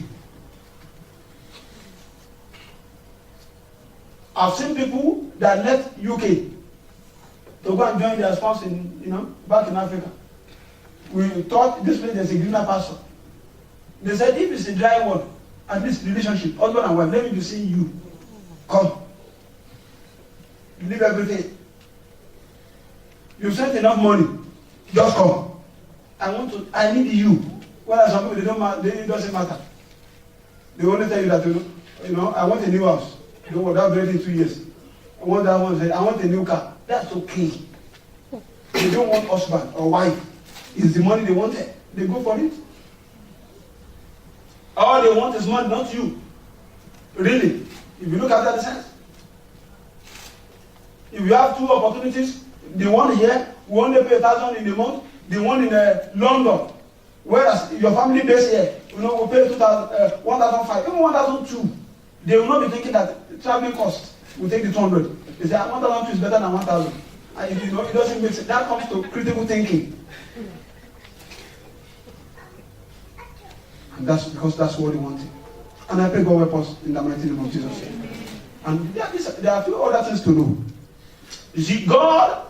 I've seen people that left UK to go and join their spouse back in Africa. We thought this place there's a greener pasture. They said if it's a dry one, at least relationship, husband and wife, let me be seeing you. Come. Leave everything. You've sent enough money. Just come. I need you. Well, some people it doesn't matter. They only tell you that I want a new house. You know what, that's ready in 2 years. I want that one, I want a new car. That's okay. They don't want husband or wife. It's the money they wanted. They go for it. All they want is money, not you. Really. If you look at that sense. If you have two opportunities, the one here, we only pay 1,000 in a month. The one in London. Whereas your family base here, we pay 1,500, even 1,200. They will not be thinking that traveling cost will take the 200. They say 1,200 is better than 1,000. And if it doesn't make sense, that comes to critical thinking. And that's because that's what they wanted. And I pray God help us in the mighty name of Jesus. And there are a few other things to know. You see, God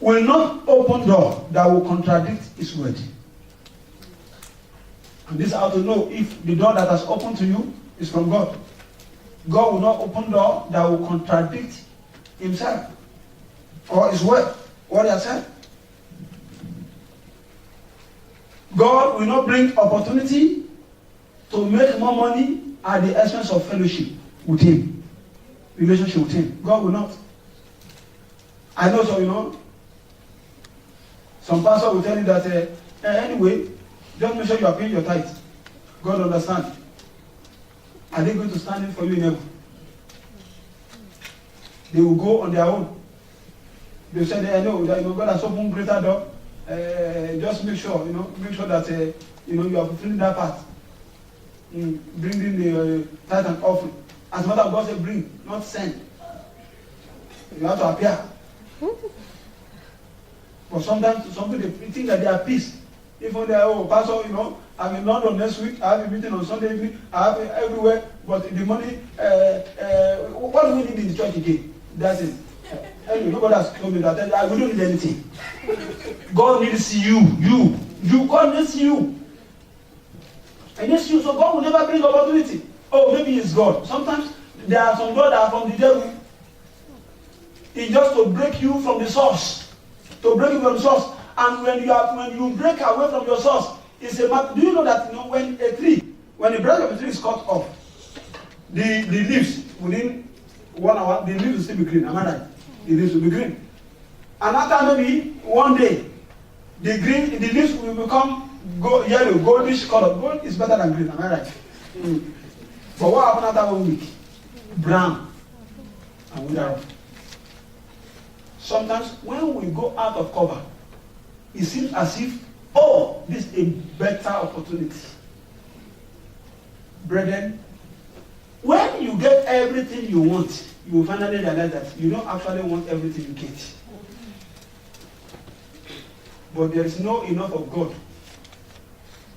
will not open door that will contradict his word. And this is how to know if the door that has opened to you is from God. God will not open door that will contradict himself or his word, what he has said. God will not bring opportunity to make more money at the expense of fellowship with him, relationship with him. God will not. I know some pastor will tell you that anyway, just make sure you are paying your tithe. God understands. Are they going to stand in for you in heaven? They will go on their own. They said, I know that God has opened greater door. Just make sure, that you are fulfilling that part. Bringing the tithe and offering. As a matter of God said, bring, not send. You have to appear. But sometimes some people they think that they are peace. If they are, pastor, I'm in London next week, I have a meeting on Sunday evening, I have it everywhere, but the money, what do we need in the church again? That's it. Anyway, nobody has told me that. We don't need anything. God needs you. God needs you. He needs you, so God will never bring opportunity. Oh, maybe it's God. Sometimes there are some God that are from the devil. It's just to break you from the source. To break you from the source. And when you break away from your source, it's a matter. Do you know that when the branch of a tree is cut off, the leaves within 1 hour, the leaves will still be green. Am I right? The leaves will be green. And after maybe one day, the leaves will become yellow, goldish color. Gold is better than green. Am I right? But what happened after 1 week? Brown and wither. Sometimes when we go out of cover, it seems as if, this is a better opportunity. Brethren, when you get everything you want, you will finally realize that you don't actually want everything you get. But there is no enough of God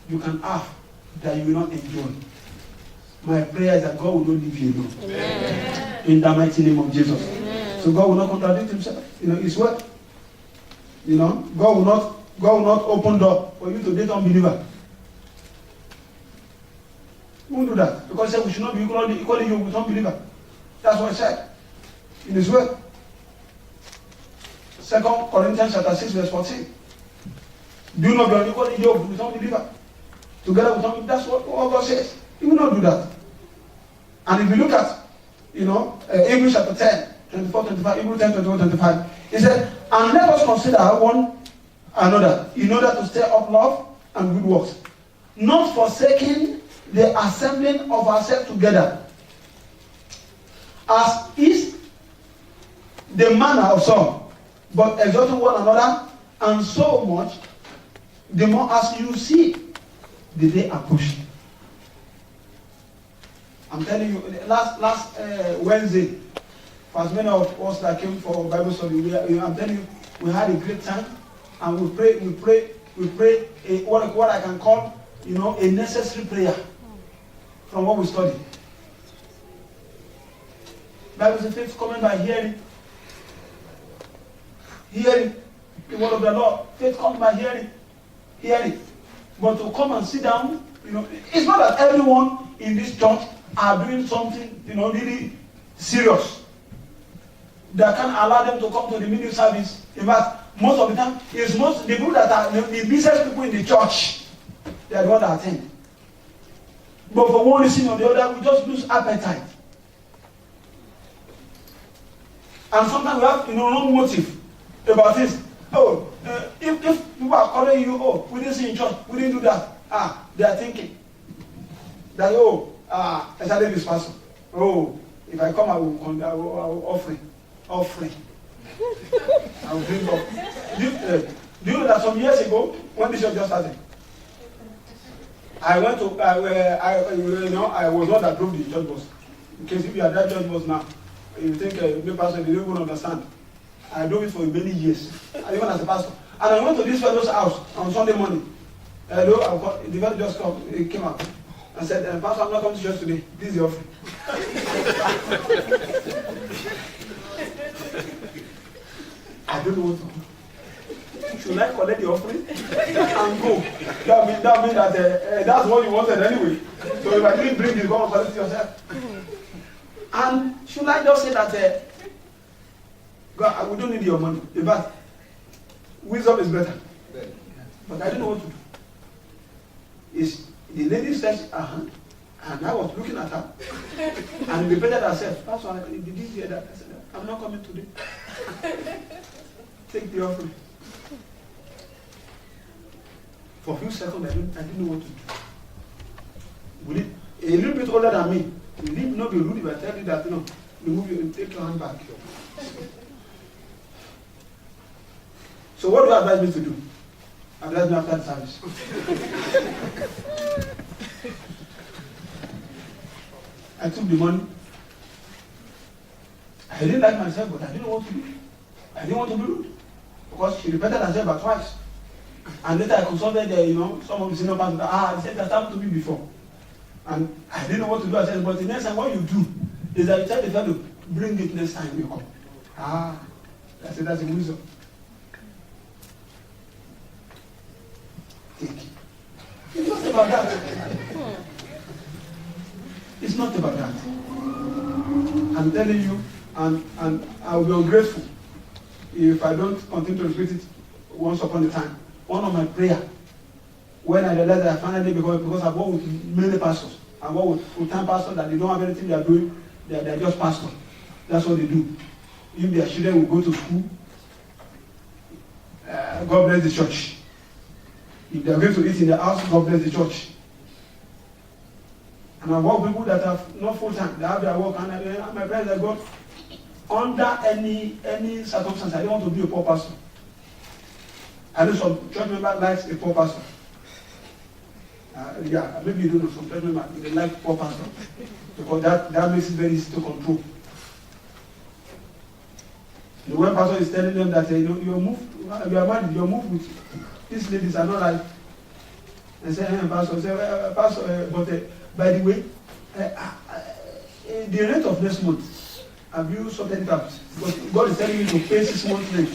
you can have that you will not enjoy. My prayer is that God will not leave you alone. Amen. In the mighty name of Jesus. Amen. So God will not contradict himself. His word. God will not open door for you to date unbeliever. He won't do that. Because he said we should not be equally yoked with unbeliever. That's what he said in his word. 2 Corinthians chapter 6, verse 14. Do not be unequally yoked with unbeliever. Together with unbeliever. That's what God says. He will not do that. And if you look at, Hebrews chapter 10, 24, 25, Hebrews 10, 24, 25, he said, and let us consider one another in order to stir up love and good works, not forsaking the assembling of ourselves together, as is the manner of some, but exhorting one another, and so much the more as you see the day approaching. I'm telling you, last Wednesday, for as many of us that came for Bible study, I'm telling you, we had a great time, and we pray what I can call, a necessary prayer from what we study. Bible says faith coming by hearing. Hearing the word of the Lord. Faith comes by hearing. Hearing. But to come and sit down, it's not that everyone in this church are doing something, really serious that can allow them to come to the meeting service. In fact, most of the time, it's most the people that are the business people in the church, they are the ones that attend. But for one reason or the other, we just lose appetite. And sometimes we have wrong motive about this. If people are calling you, we didn't see in church, we didn't do that. They are thinking that, especially this person. If I come, I will offering. I will bring up. Do you know that some years ago, when this church just started, I went to, I was not that drove the church bus. In case if you are that church bus now, you think the pastor, they don't even understand. I drove it for many years, even as a pastor. And I went to this fellow's house on Sunday morning. Hello, the fellow just he came out and said, Pastor, I'm not coming to church today. This is the offering. I don't know what to do. Should I collect the offering and go? That means that that's what you wanted anyway. So if I didn't bring it, go and collect it yourself. And should I just say that, God, we don't need your money. In fact, wisdom is better. But I don't know what to do. The lady says, and I was looking at her, and repeated herself. Pastor, did you hear that? I said, I'm not coming today. Take the offering. For a few seconds, I didn't know what to do. A little bit older than me, will it not be rude if I tell you that, remove your, take your hand back. So what do you advise me to do? Advise me after the service. I took the money. I didn't like myself, but I didn't know what to do. I didn't want to be rude. Because she repeated herself but twice. And later I consulted some of the senior pastors. They said that happened to me before. And I didn't know what to do. I said, but the next time what you do is that you tell the fellow, bring it next time you come. I said, that's a wisdom. Take it. It's not about that. It's not about that. I'm telling you, and I will be ungrateful if I don't continue to repeat it once upon a time. One of my prayer, when I realized that I finally, because I've worked with many pastors, I've worked with full-time pastors that they don't have anything they are doing, they're just pastors. That's what they do. If their children will go to school, God bless the church. If they are going to eat in the house, God bless the church. And I've worked with people that are not full-time, they have their work, and my friends that God, under any circumstance, I don't want to be a poor pastor. I know some church member likes a poor pastor. Maybe you don't know, some church member, they like poor pastor. Because that makes it very easy to control. The one pastor is telling them that you are married, your move with these ladies are not right. And say, Pastor, but by the way, the rent of next month, have you sorted it out? Because God is telling you to pay 6 months rent.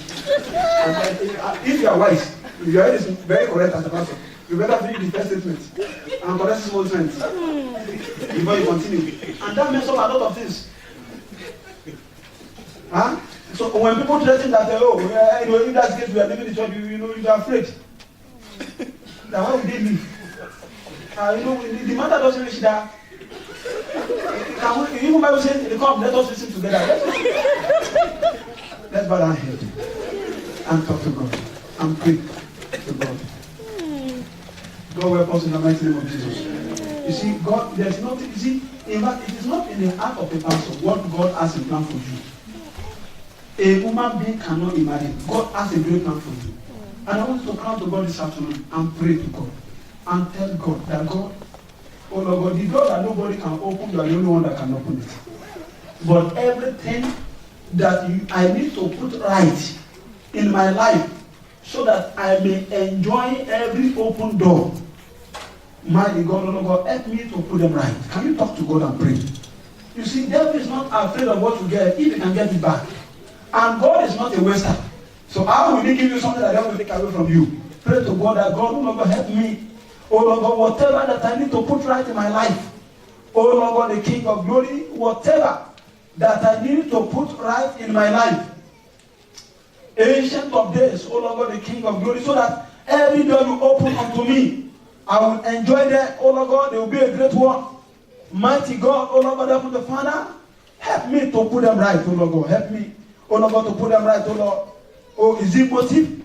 And if you are wise, if you are very correct as a pastor, You better finish the first statement and correct small sense before you continue. And that messes up a lot of things. Huh? So when people threaten that, if that's the case, we are leaving the church, you are afraid. That why would they leave? The matter doesn't reach that. Even Bible says, come, let us listen together. Let's bow down here and talk to God and pray to God. God will help us in the mighty name of Jesus. You see, God, there's nothing, you see, in fact, it is not in the heart of the pastor what God has in plan for you. A human being cannot imagine. God has a great plan for you. And I want you to come to God this afternoon and pray to God. And tell God that God, oh Lord God, the door that nobody can open, you are the only one that can open it. But everything that I need to put right in my life so that I may enjoy every open door. Mighty God, Lord God, help me to put them right. Can you talk to God and pray? You see, devil is not afraid of what you get if he can get it back. And God is not a waster. So how will he give you something that devil will take away from you? Pray to God that God, Lord God, help me. Oh Lord God, whatever that I need to put right in my life. Oh Lord God, the King of glory, whatever that I need to put right in my life. Ancient of days, oh Lord God, the King of glory, so that every door you open unto me, I will enjoy them. Oh Lord God, they will be a great one. Mighty God, oh Lord God, help the Father, help me to put them right, oh Lord God, help me, oh Lord God, to put them right, oh Lord. Oh, is it motive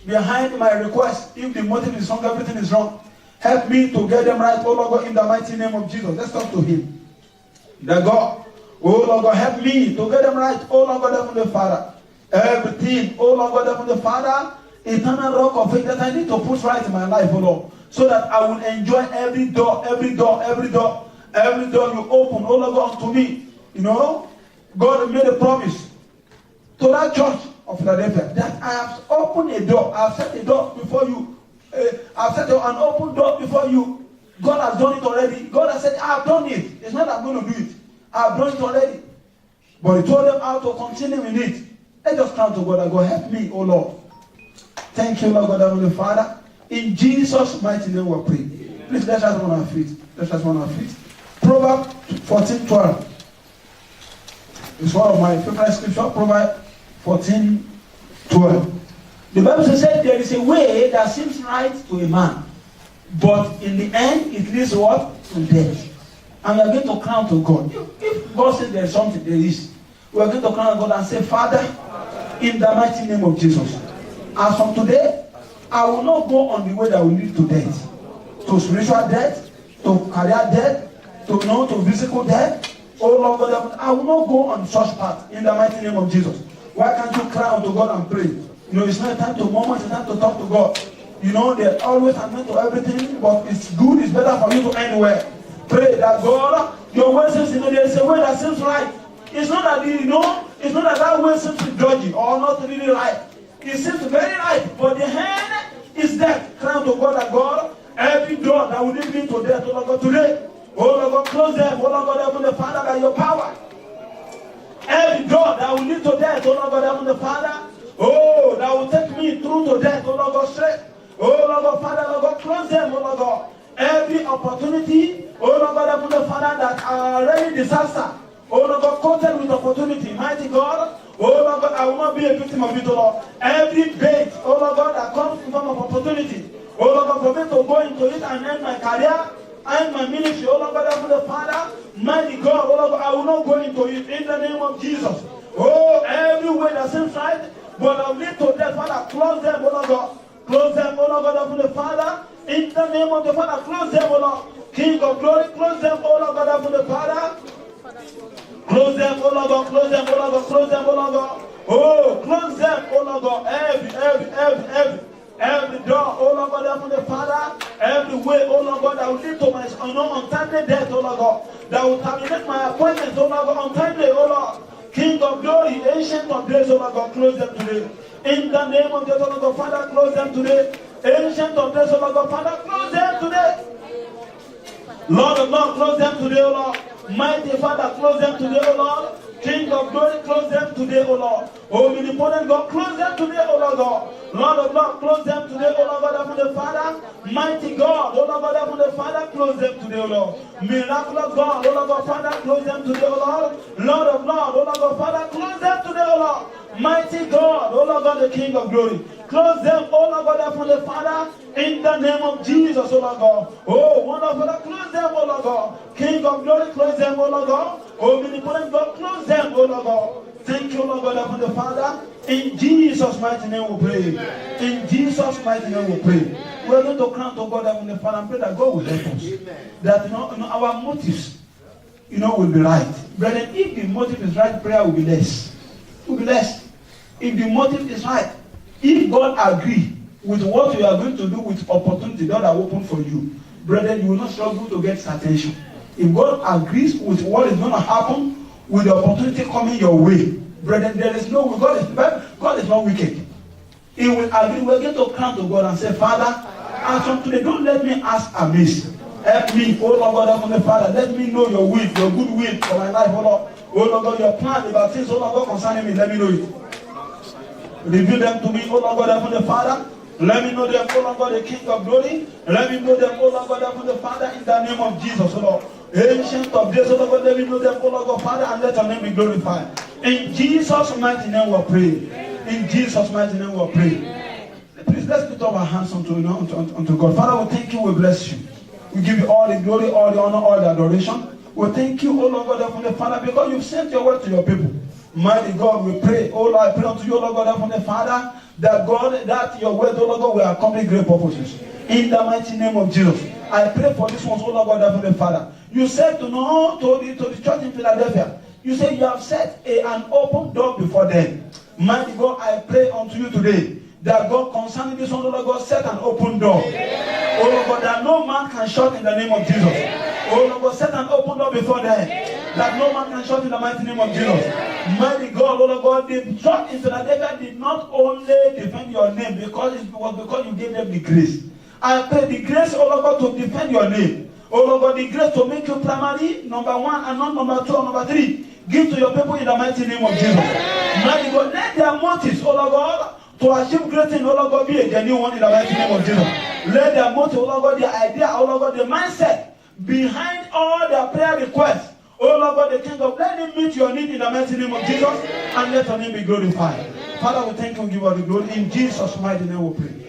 behind my request? If the motive is wrong, everything is wrong. Help me to get them right, oh Lord God, in the mighty name of Jesus. Let's talk to him. The God, oh Lord God, help me to get them right, oh Lord God, help the Father. Everything, oh Lord God, help the Father, eternal rock of faith that I need to put right in my life, oh Lord, so that I will enjoy every door you open, oh Lord God, unto me. You know, God made a promise to that church of Philadelphia that I have opened a door, I have set a door before you. I've set an open door before you. God has done it already. God has said, I have done it. It's not that I'm going to do it. I have done it already. But he told them how to continue in it. Let us come to God and go, help me, oh Lord. Thank you, Lord God, Heavenly Father. In Jesus' mighty name we pray. Please let's rise on our feet. Let's rise on our feet. Proverbs 14:12. It's one of my favorite scriptures. Proverbs 14:12. The Bible says there is a way that seems right to a man, but in the end it leads what? To death. And we are going to cry to God. If God says there is something, there is. We are going to cry to God and say, Father, in the mighty name of Jesus, as from today, I will not go on the way that will lead to death, to spiritual death, to career death, to physical death. Oh Lord God, I will not go on such path in the mighty name of Jesus. Why can't you cry unto God and pray? You know, it's not time to murmur, it's time to talk to God. You know, there's always an end to everything, but it's good, it's better for you to end well. Pray that God, your way says, there's a way that seems right. It's not that, it's not that way seems dodgy or not really right. It seems very right, but the hand is death. Cry to God that God, every door that will lead me to death, oh Lord God, today, oh Lord God, close them, oh Lord God, Heavenly Father, by your power. Every door that will lead to death, oh Lord God, Heavenly Father, oh, that will take me through to death, oh Lord God, straight. Oh Lord God, Father, Lord God, close them, oh Lord God. Every opportunity, oh Lord God, Heavenly Father, that are already disaster, oh Lord God, coated with opportunity, mighty God, oh Lord God, I will not be a victim of it, oh Lord. Every bait, oh Lord God, that comes in form of opportunity, oh Lord God, for me to go into it and end my career, and my ministry, oh Lord God, Heavenly Father, mighty God, oh Lord God, I will not go into it in the name of Jesus. Oh, every way that seems right, but I'll lead to death, Father, close them, oh Lord God. Close them, oh Lord God, Heavenly Father, in the name of the Father, close them, oh Lord. King of glory, close them, oh Lord God, Heavenly Father. Close them, oh Lord God, close them, oh Lord God, close them, oh Lord God. Oh, close them, oh Lord God, every door, oh Lord God, Heavenly Father, every way, oh Lord God, that will lead to my untimely death, oh Lord God, that will terminate my appointment, oh Lord God, untimely, oh Lord. King of glory, ancient of days, oh Lord God, close them today. In the name of the Lord God, Father, close them today. Ancient of days, oh Lord God, Father, close them today. Lord of Lord, close them today, oh Lord. Mighty Father, close them today, oh Lord. King of glory, close them today, oh Lord. Omnipotent God, close them today, oh Lord God. Lord of Lord, close them today, O Lord God, Heavenly Father. Mighty God, O Lord God, Heavenly Father, close them today, O Lord. Miraculous God, O Lord God, Father, close them today, O Lord. Lord of Lord, O Lord God, Father, close them today, O Lord. Mighty God, O Lord God, the King of glory. Close them, O Lord God, Heavenly Father, in the name of Jesus, O Lord God. Oh, wonderful Father, close them, O Lord God. King of glory, close them, O Lord God. Oh, omnipotent God, close them, O Lord God. Thank you, Lord God, Heavenly Father. In Jesus' mighty name we pray. In Jesus' mighty name we pray. We are going to crown to God, Heavenly Father, and pray that God will help us. That our motives, will be right. Brethren, if the motive is right, prayer will be less. Will be less. If the motive is right, if God agree with what you are going to do with opportunity that are open for you, brethren, you will not struggle to get attention. If God agrees with what is going to happen with the opportunity coming your way, brethren, there is no God is not wicked. He will agree. We'll get to come to God and say, Father, as from today, don't let me ask amiss. Help me, oh Lord God, Heavenly Father. Let me know your will, your good will for my life, oh Lord. Oh Lord God, your plan about things, oh Lord God, concerning me, let me know it. Reveal them to me, oh Lord God, Heavenly Father. Let me know them, oh Lord God, the King of glory. Let me know them, oh Lord God, Heavenly Father, in the name of Jesus, oh Lord. Ancient of days, oh Lord God, let me know them, oh Lord God, Father, and let your name be glorified. In Jesus' mighty name we pray. In Jesus' mighty name we pray. Please, let's put our hands unto God. Father, we thank you, we bless you. We give you all the glory, all the honor, all the adoration. We thank you, oh Lord God, Heavenly Father, because you've sent your word to your people. Mighty God, we pray, oh Lord, I pray unto you, oh Lord God, Heavenly Father, that your word, oh Lord God, will accomplish great purposes. In the mighty name of Jesus. I pray for this one, oh Lord God, Heavenly Father. You said to the church in Philadelphia, you said you have set an open door before them. Mighty God, I pray unto you today that God, concerning this one, oh Lord God, set an open door. Oh Lord God, that no man can shut in the name of Jesus. Oh Lord God, set an open door before them, that no man can shut in the mighty name of Jesus. Mighty God, oh Lord God, the church in Philadelphia did not only defend your name because you gave them the grace. I pray the grace, oh Lord God, to defend your name. Oh Lord God, the grace to make you primary, number one, and not number two or number three. Give to your people in the mighty name of Jesus. Mighty God, let their motives, oh Lord God, to achieve great things, oh Lord God, be a genuine one in the mighty name of Jesus. Let their motive, oh Lord God, their idea, oh Lord God, the mindset behind all their prayer requests, oh Lord God, the King of, let them meet your need in the mighty name of Jesus, and let your name be glorified. Father, we thank you and give you the glory. In Jesus' mighty name we pray.